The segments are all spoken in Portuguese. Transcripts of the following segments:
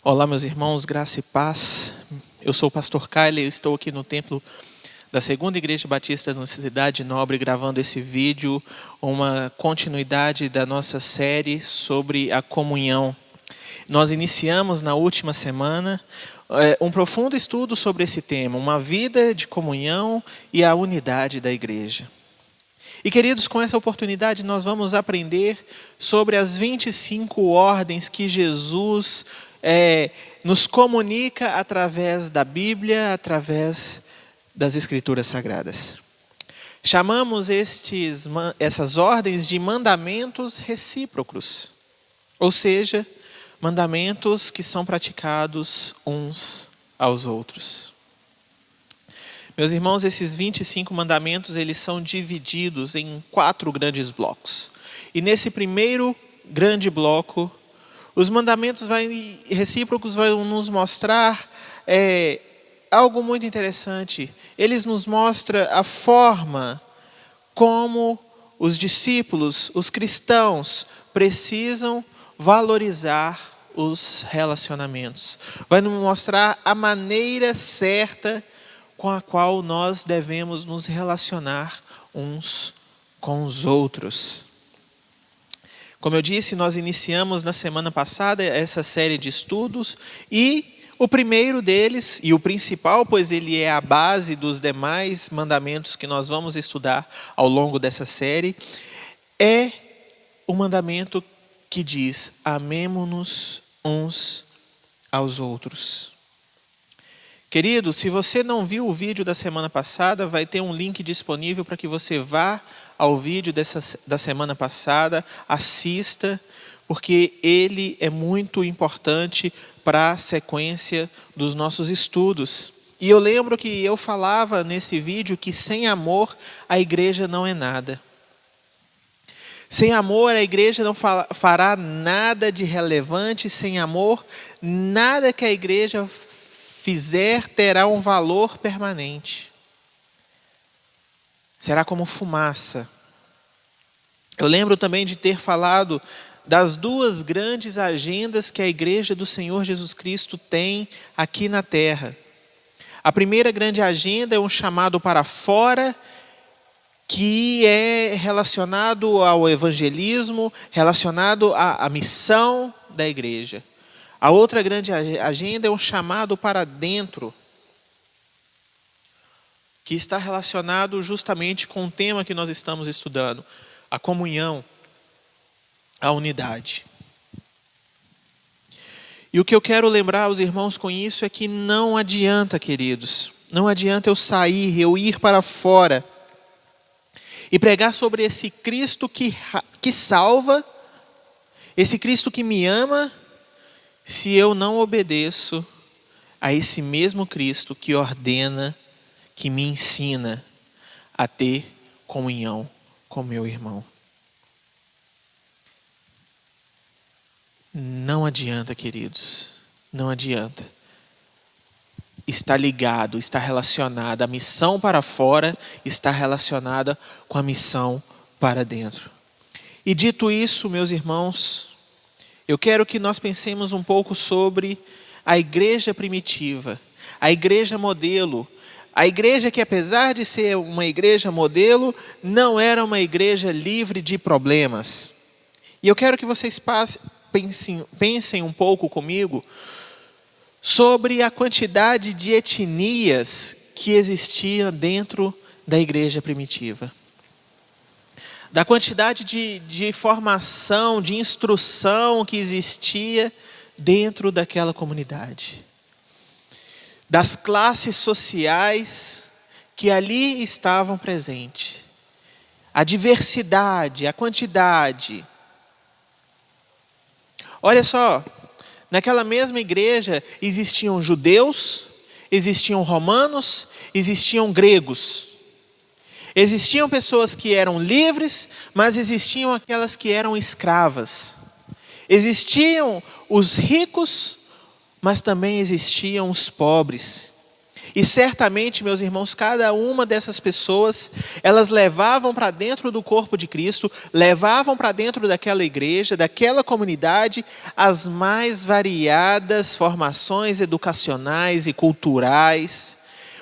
Olá, meus irmãos, graça e paz. Eu sou o pastor Kyler, eu estou aqui no templo da Segunda Igreja Batista na Cidade Nobre, gravando esse vídeo, uma continuidade da nossa série sobre a comunhão. Nós iniciamos na última semana um profundo estudo sobre esse tema, uma vida de comunhão e a unidade da igreja. E queridos, com essa oportunidade nós vamos aprender sobre as 25 ordens que Jesus nos comunica através da Bíblia, através das Escrituras Sagradas. Chamamos essas ordens de mandamentos recíprocos, ou seja, mandamentos que são praticados uns aos outros. Meus irmãos, esses 25 mandamentos, eles são divididos em 4 grandes blocos. E nesse primeiro grande bloco, os mandamentos recíprocos vão nos mostrar algo muito interessante. Eles nos mostram a forma como os discípulos, os cristãos, precisam valorizar os relacionamentos. Vai nos mostrar a maneira certa com a qual nós devemos nos relacionar uns com os outros. Como eu disse, nós iniciamos na semana passada essa série de estudos e o primeiro deles, e o principal, pois ele é a base dos demais mandamentos que nós vamos estudar ao longo dessa série, é o mandamento que diz: amemo-nos uns aos outros. Querido, se você não viu o vídeo da semana passada, vai ter um link disponível para que você vá ao vídeo da semana passada, assista, porque ele é muito importante para a sequência dos nossos estudos. E eu lembro que eu falava nesse vídeo que sem amor a igreja não é nada. Sem amor a igreja não fará nada de relevante, sem amor nada que a igreja fizer terá um valor permanente. Será como fumaça. Eu lembro também de ter falado das 2 grandes agendas que a igreja do Senhor Jesus Cristo tem aqui na terra. A primeira grande agenda é um chamado para fora, que é relacionado ao evangelismo, relacionado à missão da igreja. A outra grande agenda é um chamado para dentro, que está relacionado justamente com o tema que nós estamos estudando, a comunhão, a unidade. E o que eu quero lembrar aos irmãos com isso é que não adianta, queridos, não adianta eu ir para fora e pregar sobre esse Cristo que salva, esse Cristo que me ama, se eu não obedeço a esse mesmo Cristo que ordena, que me ensina a ter comunhão com meu irmão. Não adianta, queridos, não adianta. Está ligado, está relacionado. A missão para fora está relacionada com a missão para dentro. E dito isso, meus irmãos, eu quero que nós pensemos um pouco sobre a igreja primitiva, a igreja modelo. A igreja que, apesar de ser uma igreja modelo, não era uma igreja livre de problemas. E eu quero que vocês pensem um pouco comigo sobre a quantidade de etnias que existia dentro da igreja primitiva. Da quantidade de formação, de instrução que existia dentro daquela comunidade. Das classes sociais que ali estavam presentes. A diversidade, a quantidade. Olha só, naquela mesma igreja existiam judeus, existiam romanos, existiam gregos. Existiam pessoas que eram livres, mas existiam aquelas que eram escravas. Existiam os ricos, mas também existiam os pobres. E certamente, meus irmãos, cada uma dessas pessoas, elas levavam para dentro do corpo de Cristo, levavam para dentro daquela igreja, daquela comunidade, as mais variadas formações educacionais e culturais,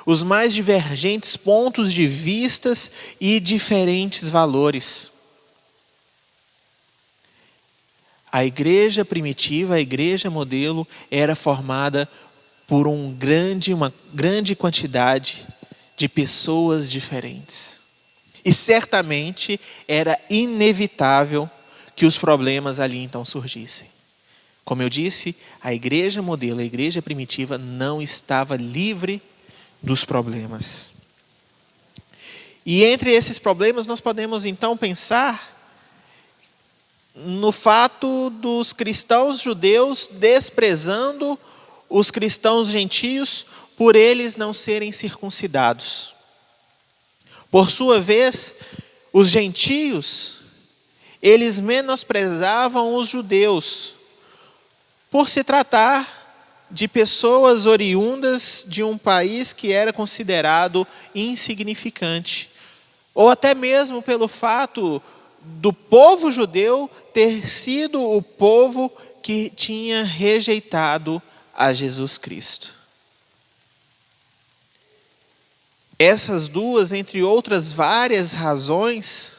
os mais divergentes pontos de vistas e diferentes valores. A igreja primitiva, a igreja modelo, era formada por uma grande quantidade de pessoas diferentes. E certamente era inevitável que os problemas ali então surgissem. Como eu disse, a igreja modelo, a igreja primitiva, não estava livre dos problemas. E entre esses problemas nós podemos então pensar no fato dos cristãos judeus desprezando os cristãos gentios por eles não serem circuncidados. Por sua vez, os gentios, eles menosprezavam os judeus por se tratar de pessoas oriundas de um país que era considerado insignificante, ou até mesmo pelo fato do povo judeu ter sido o povo que tinha rejeitado a Jesus Cristo. Essas duas, entre outras várias razões,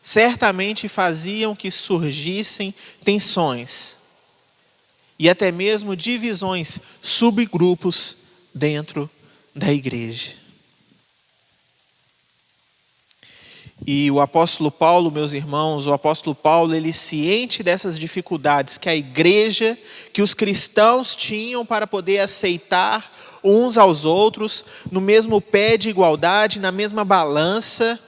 certamente faziam que surgissem tensões e até mesmo divisões, subgrupos dentro da igreja. E o apóstolo Paulo, meus irmãos, o apóstolo Paulo, ele ciente dessas dificuldades que a igreja, que os cristãos tinham para poder aceitar uns aos outros, no mesmo pé de igualdade, na mesma balança.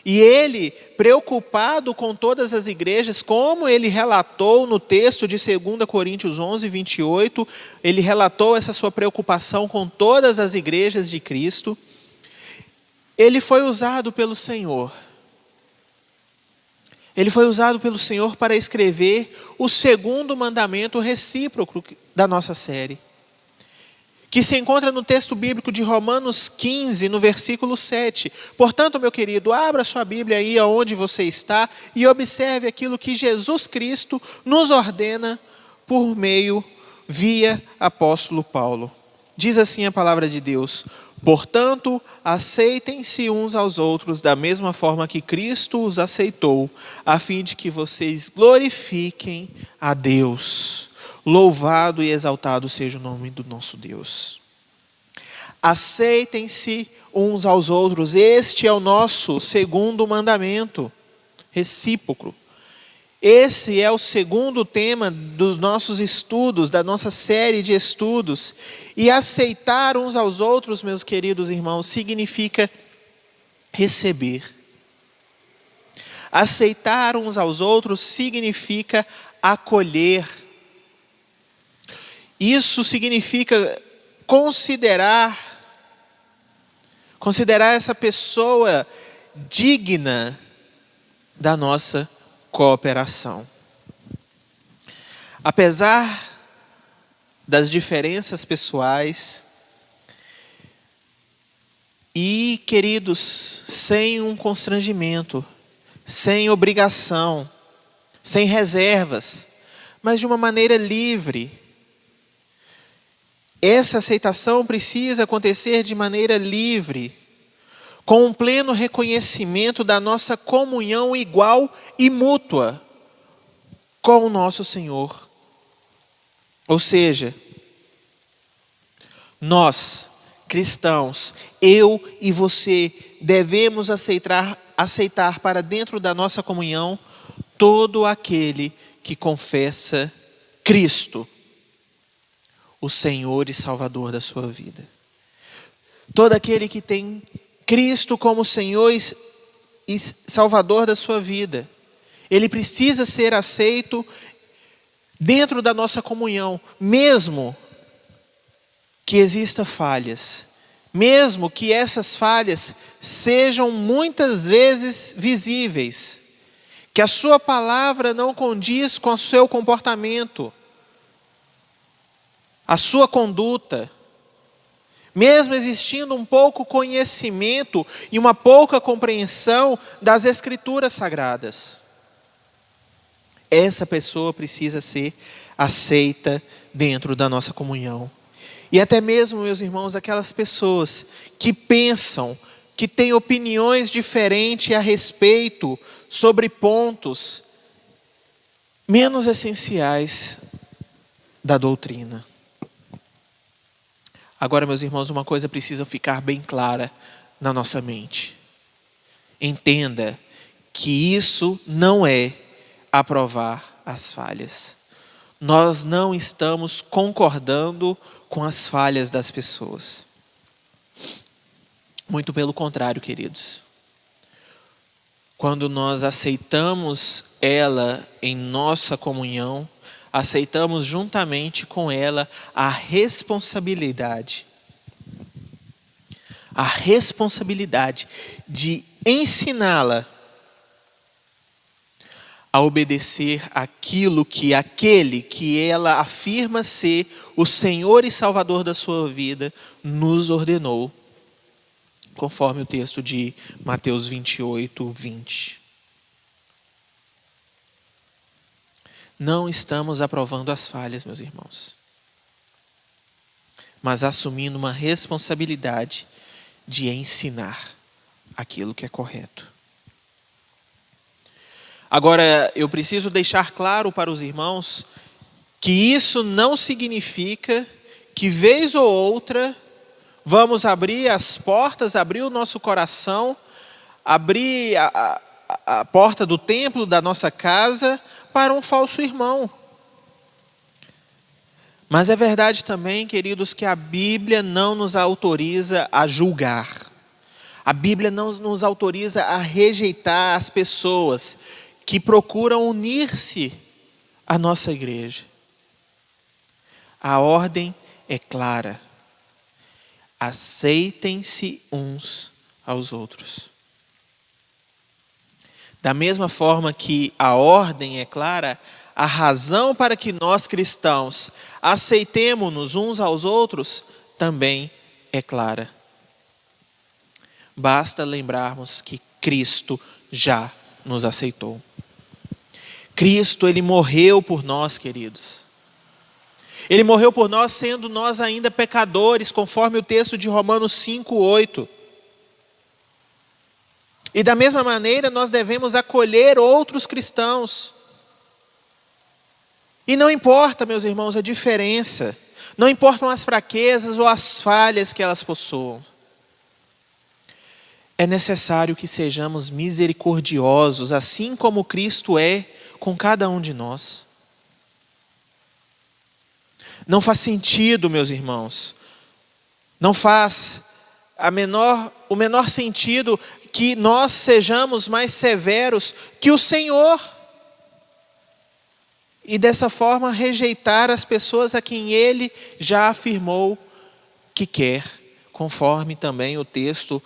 E ele, preocupado com todas as igrejas, como ele relatou no texto de 2 Coríntios 11, 28, ele relatou essa sua preocupação com todas as igrejas de Cristo. Ele foi usado pelo Senhor. Ele foi usado pelo Senhor para escrever o segundo mandamento recíproco da nossa série, que se encontra no texto bíblico de Romanos 15, no versículo 7. Portanto, meu querido, abra sua Bíblia aí aonde você está e observe aquilo que Jesus Cristo nos ordena por meio, via apóstolo Paulo. Diz assim a palavra de Deus: portanto, aceitem-se uns aos outros da mesma forma que Cristo os aceitou, a fim de que vocês glorifiquem a Deus. Louvado e exaltado seja o nome do nosso Deus. Aceitem-se uns aos outros. Este é o nosso segundo mandamento recíproco. Esse é o segundo tema dos nossos estudos, da nossa série de estudos. E aceitar uns aos outros, meus queridos irmãos, significa receber. Aceitar uns aos outros significa acolher. Isso significa considerar essa pessoa digna da nossa cooperação. Apesar das diferenças pessoais e, queridos, sem um constrangimento, sem obrigação, sem reservas, mas de uma maneira livre. Essa aceitação precisa acontecer de maneira livre, com um pleno reconhecimento da nossa comunhão igual e mútua com o nosso Senhor. Ou seja, nós, cristãos, eu e você, devemos aceitar para dentro da nossa comunhão todo aquele que confessa Cristo, o Senhor e Salvador da sua vida. Todo aquele que tem Cristo como Senhor e Salvador da sua vida, ele precisa ser aceito dentro da nossa comunhão, mesmo que existam falhas, mesmo que essas falhas sejam muitas vezes visíveis, que a sua palavra não condiz com o seu comportamento, a sua conduta. mesmo existindo um pouco conhecimento e uma pouca compreensão das Escrituras Sagradas. Essa pessoa precisa ser aceita dentro da nossa comunhão. E até mesmo, meus irmãos, aquelas pessoas que pensam, que têm opiniões diferentes a respeito sobre pontos menos essenciais da doutrina. Agora, meus irmãos, uma coisa precisa ficar bem clara na nossa mente. Entenda que isso não é aprovar as falhas. Nós não estamos concordando com as falhas das pessoas. Muito pelo contrário, queridos. Quando nós aceitamos ela em nossa comunhão, aceitamos juntamente com ela a responsabilidade de ensiná-la a obedecer aquilo que aquele que ela afirma ser o Senhor e Salvador da sua vida nos ordenou, conforme o texto de Mateus 28, 20. Não estamos aprovando as falhas, meus irmãos, mas assumindo uma responsabilidade de ensinar aquilo que é correto. Agora, eu preciso deixar claro para os irmãos que isso não significa que, vez ou outra, vamos abrir as portas, abrir o nosso coração, abrir a porta do templo da nossa casa para um falso irmão. Mas é verdade também, queridos, que a Bíblia não nos autoriza a julgar. A Bíblia não nos autoriza a rejeitar as pessoas que procuram unir-se à nossa igreja. A ordem é clara. Aceitem-se uns aos outros. Da mesma forma que a ordem é clara, a razão para que nós cristãos aceitemo-nos uns aos outros também é clara. Basta lembrarmos que Cristo já nos aceitou. Cristo, Ele morreu por nós, queridos. Ele morreu por nós sendo nós ainda pecadores, conforme o texto de Romanos 5:8. E da mesma maneira nós devemos acolher outros cristãos. E não importa, meus irmãos, a diferença. Não importam as fraquezas ou as falhas que elas possuam. É necessário que sejamos misericordiosos, assim como Cristo é com cada um de nós. Não faz sentido, meus irmãos. Não faz o menor sentido que nós sejamos mais severos que o Senhor. E dessa forma rejeitar as pessoas a quem Ele já afirmou que quer, conforme também o texto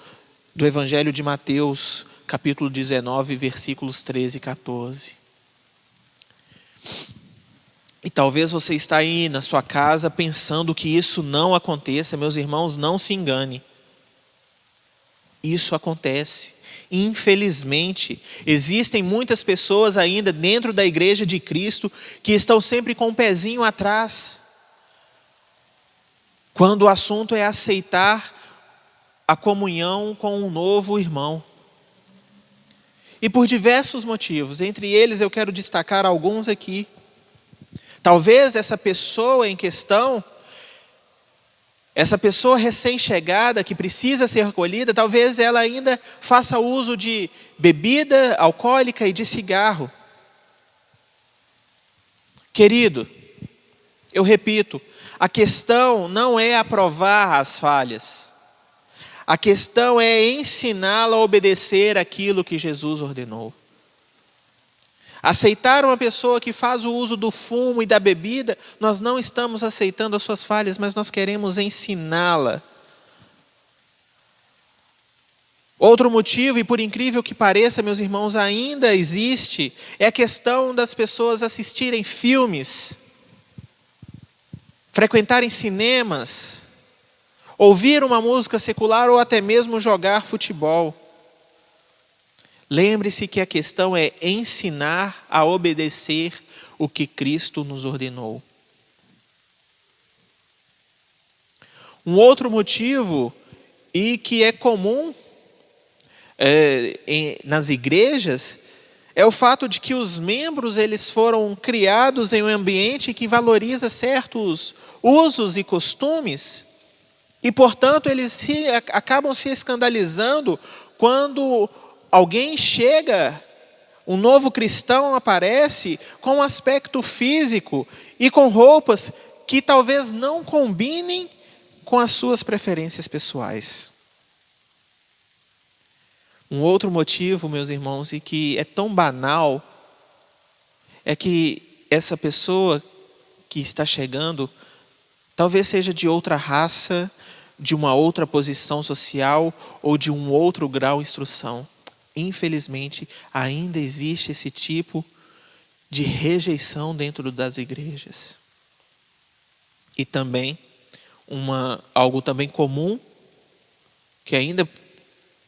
do Evangelho de Mateus, capítulo 19, versículos 13 e 14. E talvez você está aí na sua casa pensando que isso não aconteça. Meus irmãos, não se engane. Isso acontece. Infelizmente, existem muitas pessoas ainda dentro da igreja de Cristo que estão sempre com um pezinho atrás, quando o assunto é aceitar a comunhão com um novo irmão. E por diversos motivos, entre eles eu quero destacar alguns aqui. Talvez essa pessoa em questão, essa pessoa recém-chegada que precisa ser acolhida, talvez ela ainda faça uso de bebida alcoólica e de cigarro. Querido, eu repito, a questão não é aprovar as falhas. A questão é ensiná-la a obedecer aquilo que Jesus ordenou. Aceitar uma pessoa que faz o uso do fumo e da bebida, nós não estamos aceitando as suas falhas, mas nós queremos ensiná-la. Outro motivo, e por incrível que pareça, meus irmãos, ainda existe, é a questão das pessoas assistirem filmes, frequentarem cinemas, ouvir uma música secular ou até mesmo jogar futebol. Lembre-se que a questão é ensinar a obedecer o que Cristo nos ordenou. Um outro motivo, e que é comum nas igrejas, é o fato de que os membros eles foram criados em um ambiente que valoriza certos usos e costumes, e portanto eles acabam se escandalizando quando alguém chega, um novo cristão aparece com um aspecto físico e com roupas que talvez não combinem com as suas preferências pessoais. Um outro motivo, meus irmãos, e que é tão banal, é que essa pessoa que está chegando, talvez seja de outra raça, de uma outra posição social ou de um outro grau de instrução. Infelizmente, ainda existe esse tipo de rejeição dentro das igrejas. E também, algo também comum, que ainda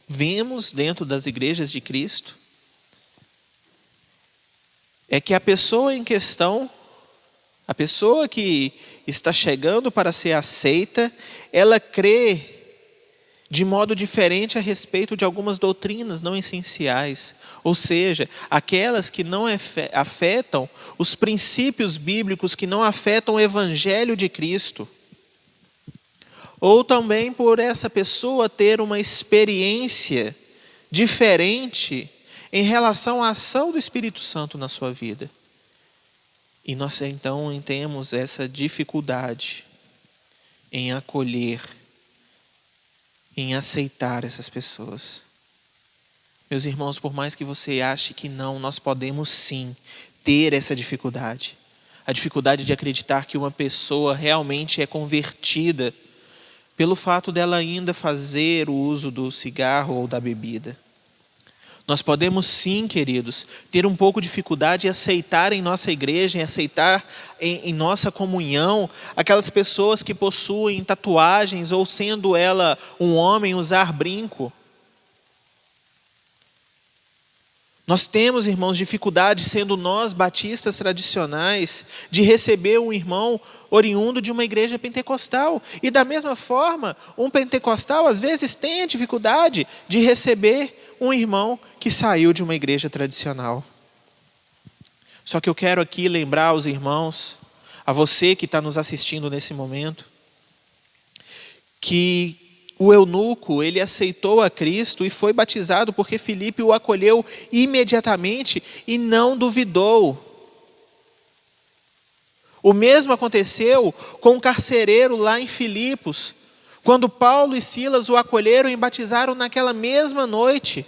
vemos dentro das igrejas de Cristo, é que a pessoa em questão, a pessoa que está chegando para ser aceita, ela crê de modo diferente a respeito de algumas doutrinas não essenciais, ou seja, aquelas que não afetam os princípios bíblicos, que não afetam o evangelho de Cristo. Ou também por essa pessoa ter uma experiência diferente em relação à ação do Espírito Santo na sua vida. E nós então temos essa dificuldade em acolher, em aceitar essas pessoas. Meus irmãos, por mais que você ache que não, nós podemos sim ter essa dificuldade. A dificuldade de acreditar que uma pessoa realmente é convertida pelo fato dela ainda fazer o uso do cigarro ou da bebida. Nós podemos sim, queridos, ter um pouco de dificuldade em aceitar em nossa igreja, em aceitar em nossa comunhão, aquelas pessoas que possuem tatuagens ou, sendo ela um homem, usar brinco. Nós temos, irmãos, dificuldade, sendo nós batistas tradicionais, de receber um irmão oriundo de uma igreja pentecostal. E da mesma forma, um pentecostal às vezes tem a dificuldade de receber um irmão que saiu de uma igreja tradicional. Só que eu quero aqui lembrar aos irmãos, a você que está nos assistindo nesse momento, que o eunuco, ele aceitou a Cristo e foi batizado porque Filipe o acolheu imediatamente e não duvidou. O mesmo aconteceu com o carcereiro lá em Filipos, quando Paulo e Silas o acolheram e batizaram naquela mesma noite.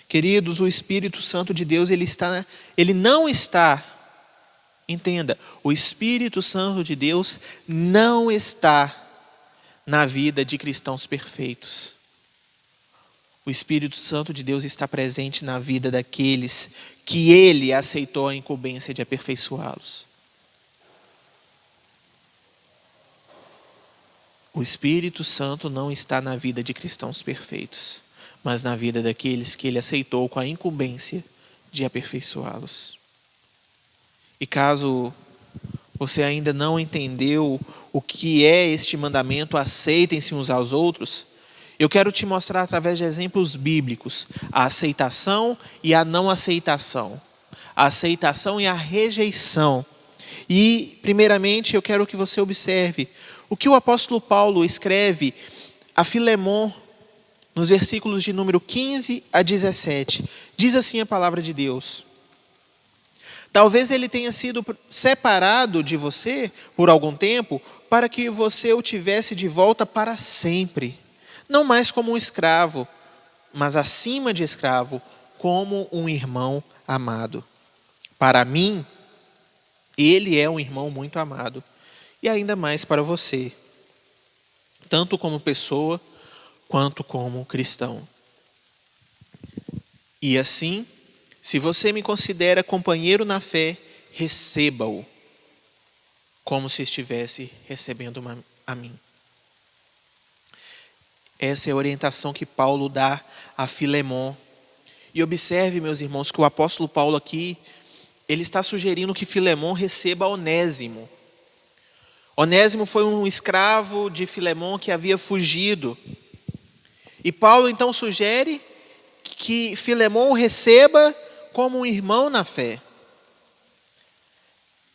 Queridos, o Espírito Santo de Deus, ele não está, entenda, o Espírito Santo de Deus não está na vida de cristãos perfeitos. O Espírito Santo de Deus está presente na vida daqueles que Ele aceitou a incumbência de aperfeiçoá-los. O Espírito Santo não está na vida de cristãos perfeitos, mas na vida daqueles que Ele aceitou com a incumbência de aperfeiçoá-los. E caso você ainda não entendeu o que é este mandamento, aceitem-se uns aos outros, eu quero te mostrar através de exemplos bíblicos a aceitação e a não aceitação, a aceitação e a rejeição. E, primeiramente, eu quero que você observe o que o apóstolo Paulo escreve a Filemon, nos versículos de número 15 a 17. Diz assim a palavra de Deus: talvez ele tenha sido separado de você por algum tempo, para que você o tivesse de volta para sempre. Não mais como um escravo, mas acima de escravo, como um irmão amado. Para mim, ele é um irmão muito amado. E ainda mais para você, tanto como pessoa, quanto como cristão. E assim, se você me considera companheiro na fé, receba-o como se estivesse recebendo a mim. Essa é a orientação que Paulo dá a Filemon. E observe, meus irmãos, que o apóstolo Paulo aqui, ele está sugerindo que Filemon receba Onésimo. Onésimo foi um escravo de Filemon que havia fugido. E Paulo então sugere que Filemon o receba como um irmão na fé.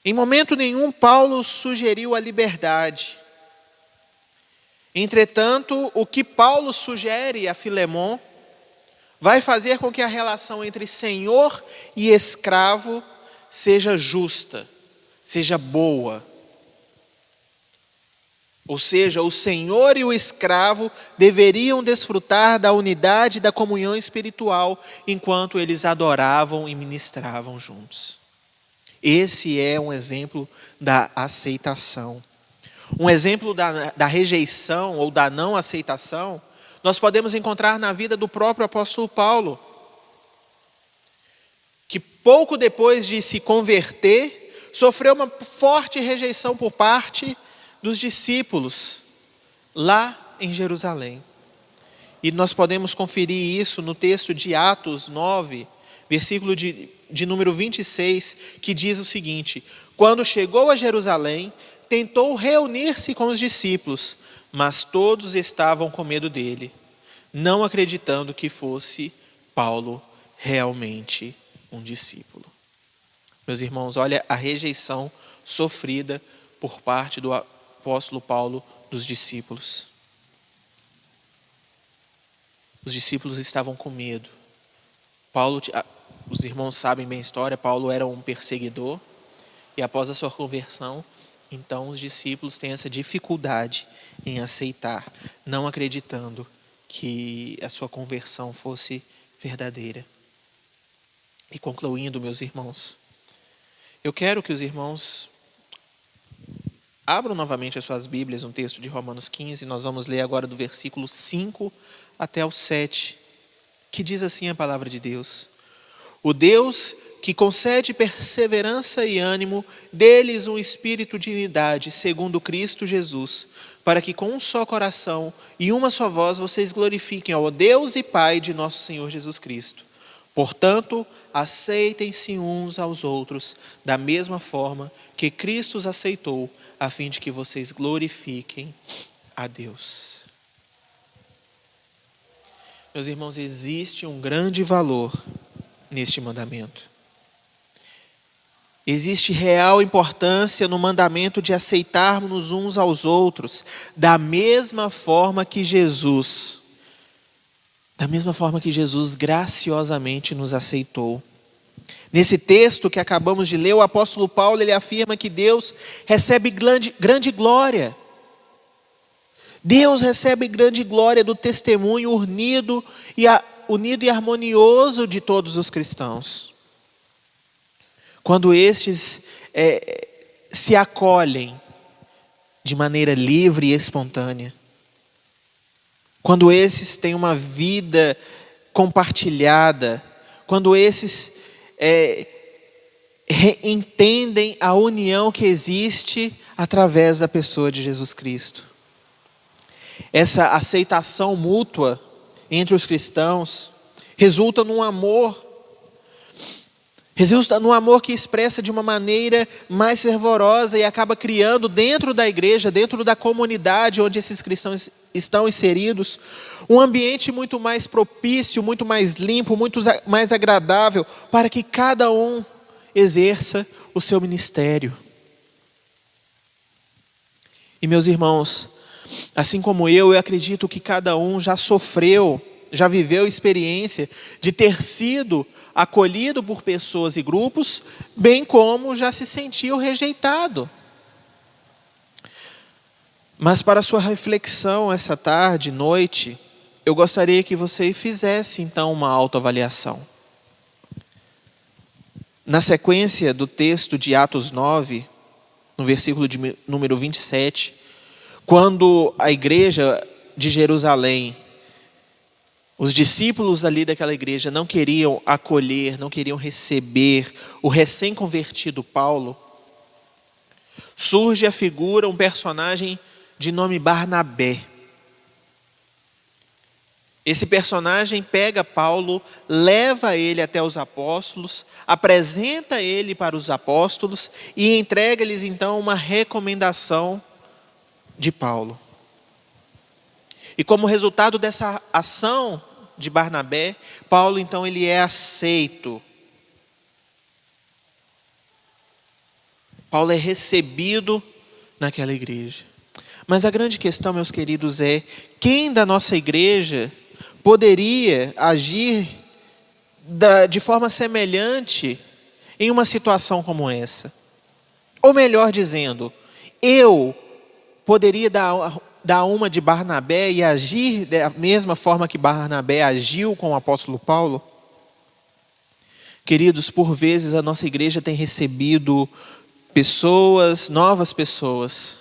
Em momento nenhum, Paulo sugeriu a liberdade. Entretanto, o que Paulo sugere a Filemon vai fazer com que a relação entre senhor e escravo seja justa, seja boa. Ou seja, o senhor e o escravo deveriam desfrutar da unidade e da comunhão espiritual enquanto eles adoravam e ministravam juntos. Esse é um exemplo da aceitação. Um exemplo da rejeição ou da não aceitação, nós podemos encontrar na vida do próprio apóstolo Paulo, que pouco depois de se converter, sofreu uma forte rejeição por parte dos discípulos lá em Jerusalém. E nós podemos conferir isso no texto de Atos 9, versículo de número 26, que diz o seguinte: quando chegou a Jerusalém, tentou reunir-se com os discípulos, mas todos estavam com medo dele, não acreditando que fosse Paulo realmente um discípulo. Meus irmãos, olha a rejeição sofrida por parte do apóstolo Paulo dos discípulos. Os discípulos estavam com medo. Os irmãos sabem bem a história, Paulo era um perseguidor, e após a sua conversão, então os discípulos têm essa dificuldade em aceitar, não acreditando que a sua conversão fosse verdadeira. E concluindo, meus irmãos, eu quero que os irmãos abram novamente as suas Bíblias no texto de Romanos 15, nós vamos ler agora do versículo 5 até o 7, que diz assim a palavra de Deus: o Deus que concede perseverança e ânimo, dê-lhes um espírito de unidade, segundo Cristo Jesus, para que com um só coração e uma só voz vocês glorifiquem ao Deus e Pai de nosso Senhor Jesus Cristo. Portanto, aceitem-se uns aos outros, da mesma forma que Cristo os aceitou, a fim de que vocês glorifiquem a Deus. Meus irmãos, existe um grande valor neste mandamento. Existe real importância no mandamento de aceitarmos uns aos outros da mesma forma que Jesus graciosamente nos aceitou. Nesse texto que acabamos de ler, o apóstolo Paulo ele afirma que Deus recebe grande glória. Deus recebe grande glória do testemunho unido e harmonioso de todos os cristãos. Quando estes se acolhem de maneira livre e espontânea. Quando esses têm uma vida compartilhada. Quando esses entendem a união que existe através da pessoa de Jesus Cristo. Essa aceitação mútua entre os cristãos resulta num amor que expressa de uma maneira mais fervorosa e acaba criando dentro da igreja, dentro da comunidade onde esses cristãos estão inseridos, um ambiente muito mais propício, muito mais limpo, muito mais agradável para que cada um exerça o seu ministério. E meus irmãos, assim como eu acredito que cada um já viveu a experiência de ter sido acolhido por pessoas e grupos, bem como já se sentiu rejeitado. Mas para sua reflexão essa tarde, noite, eu gostaria que você fizesse então uma autoavaliação. Na sequência do texto de Atos 9, no versículo de número 27, quando a igreja de Jerusalém, os discípulos ali daquela igreja não queriam acolher, não queriam receber o recém-convertido Paulo, surge a figura, um personagem de nome Barnabé. Esse personagem pega Paulo, leva ele até os apóstolos, apresenta ele para os apóstolos e entrega-lhes então uma recomendação de Paulo. E como resultado dessa ação de Barnabé, Paulo então ele é aceito. Paulo é recebido naquela igreja. Mas a grande questão, meus queridos, é quem da nossa igreja poderia agir de forma semelhante em uma situação como essa? Ou melhor dizendo, eu poderia dar uma de Barnabé e agir da mesma forma que Barnabé agiu com o apóstolo Paulo? Queridos, por vezes a nossa igreja tem recebido pessoas, novas pessoas.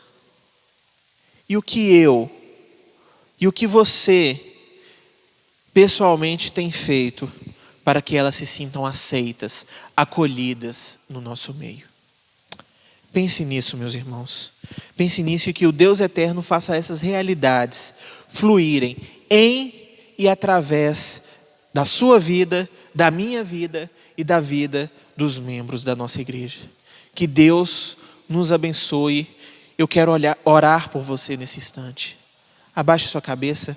E o que você pessoalmente tem feito para que elas se sintam aceitas, acolhidas no nosso meio? Pense nisso, meus irmãos. Pense nisso e que o Deus eterno faça essas realidades fluírem em e através da sua vida, da minha vida e da vida dos membros da nossa igreja. Que Deus nos abençoe. Eu quero orar por você nesse instante. Abaixe sua cabeça.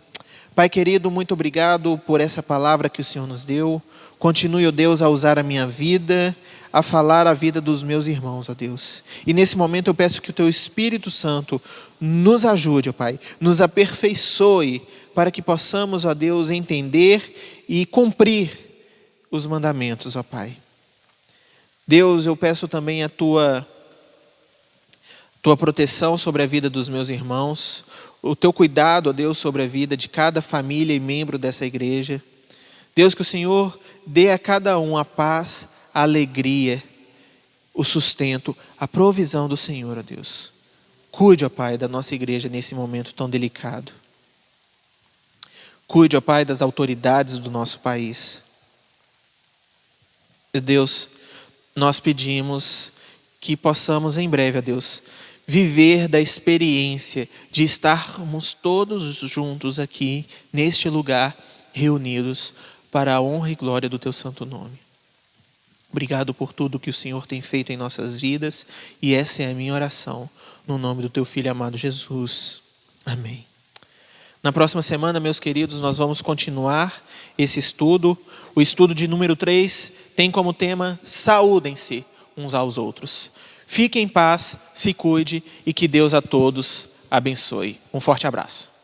Pai querido, muito obrigado por essa palavra que o Senhor nos deu. Continue, ó Deus, a usar a minha vida, a falar a vida dos meus irmãos, ó Deus. E nesse momento eu peço que o Teu Espírito Santo nos ajude, ó Pai, nos aperfeiçoe, para que possamos, ó Deus, entender e cumprir os mandamentos, ó Pai. Deus, eu peço também a Tua proteção sobre a vida dos meus irmãos, o Teu cuidado, ó Deus, sobre a vida de cada família e membro dessa igreja. Deus, que o Senhor dê a cada um a paz, a alegria, o sustento, a provisão do Senhor, ó Deus. Cuide, ó Pai, da nossa igreja nesse momento tão delicado. Cuide, ó Pai, das autoridades do nosso país. Deus, nós pedimos que possamos em breve, ó Deus, viver da experiência de estarmos todos juntos aqui, neste lugar, reunidos, para a honra e glória do Teu santo nome. Obrigado por tudo que o Senhor tem feito em nossas vidas, e essa é a minha oração, no nome do Teu Filho amado Jesus. Amém. Na próxima semana, meus queridos, nós vamos continuar esse estudo. O estudo de número 3 tem como tema: saúdem-se uns aos outros. Fique em paz, se cuide e que Deus a todos abençoe. Um forte abraço.